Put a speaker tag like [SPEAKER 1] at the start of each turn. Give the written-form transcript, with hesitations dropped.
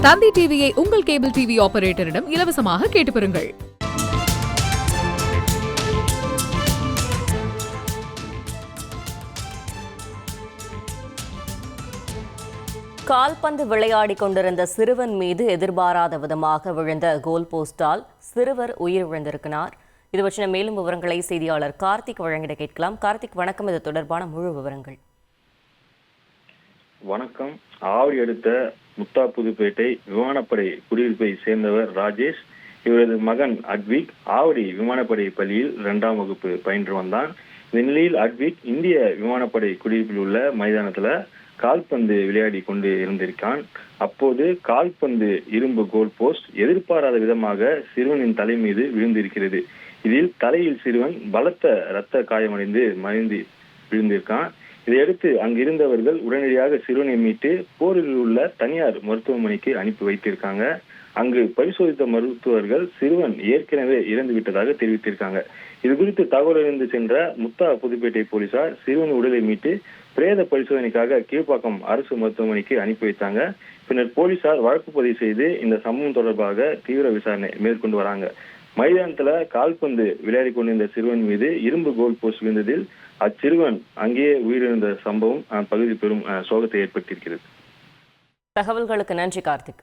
[SPEAKER 1] தந்தி டிவியை உங்கள் cable TV ஆபரேட்டரிடம் இலவசமாக கேட்டு பெறுங்கள்.
[SPEAKER 2] கால்பந்து விளையாடி கொண்டிருந்த சிறுவன் மீது எதிர்பாராத விதமாக விழுந்த கோல் போஸ்டால் சிறுவர் உயிரிழந்திருக்கிறார். இது பற்றின மேலும் விவரங்களை செய்தியாளர் கார்த்திக் வழங்கிட கேட்கலாம். கார்த்திக், வணக்கம். இது தொடர்பான முழு விவரங்கள்.
[SPEAKER 3] வணக்கம். ஆவடி அடுத்த முத்தா புதுப்பேட்டை விமானப்படை குடியிருப்பை சேர்ந்தவர் ராஜேஷ். இவரது மகன் அட்விக் ஆவடி விமானப்படை பள்ளியில் 2ஆம் வகுப்பு பயின்று வந்தான். இந்த நிலையில் அட்விக் இந்திய விமானப்படை குடியிருப்பில் உள்ள மைதானத்துல கால்பந்து விளையாடி கொண்டு இருந்திருக்கான். அப்போது கால்பந்து இரும்பு கோல் போஸ்ட் எதிர்பாராத விதமாக சிறுவனின் தலை மீது விழுந்திருக்கிறது. இதில் தலையில் சிறுவன் பலத்த இரத்த காயமடைந்து மறைந்து விழுந்திருக்கான். இதையடுத்து அங்கிருந்தவர்கள் உடனடியாக சிறுவனை மீட்டு போரில் உள்ள தனியார் மருத்துவமனைக்கு அனுப்பி வைத்திருக்காங்க. அங்கு பரிசோதித்த மருத்துவர்கள் சிறுவன் ஏற்கனவே இறந்து விட்டதாக தெரிவித்திருக்காங்க. இது குறித்து தகவல் அறிந்து சென்ற முத்தா புதுப்பேட்டை போலீசார் சிறுவன் உடலை மீட்டு பிரேத பரிசோதனைக்காக கீழ்ப்பாக்கம் அரசு மருத்துவமனைக்கு அனுப்பி வைத்தாங்க. பின்னர் போலீசார் வழக்கு பதிவு செய்து இந்த சம்பவம் தொடர்பாக தீவிர விசாரணை மேற்கொண்டு வராங்க. மைதானத்துல கால்பந்து விளையாடி கொண்டிருந்த சிறுவன் மீது இரும்பு கோல் போஸ்ட் விழுந்ததில் அச்சிறுவன் அங்கேயே உயிரிழந்த சம்பவம் பகுதி பெரும் சோகத்தை ஏற்படுத்தியிருக்கிறது.
[SPEAKER 2] தகவல்களுக்கு நன்றி கார்த்திக்.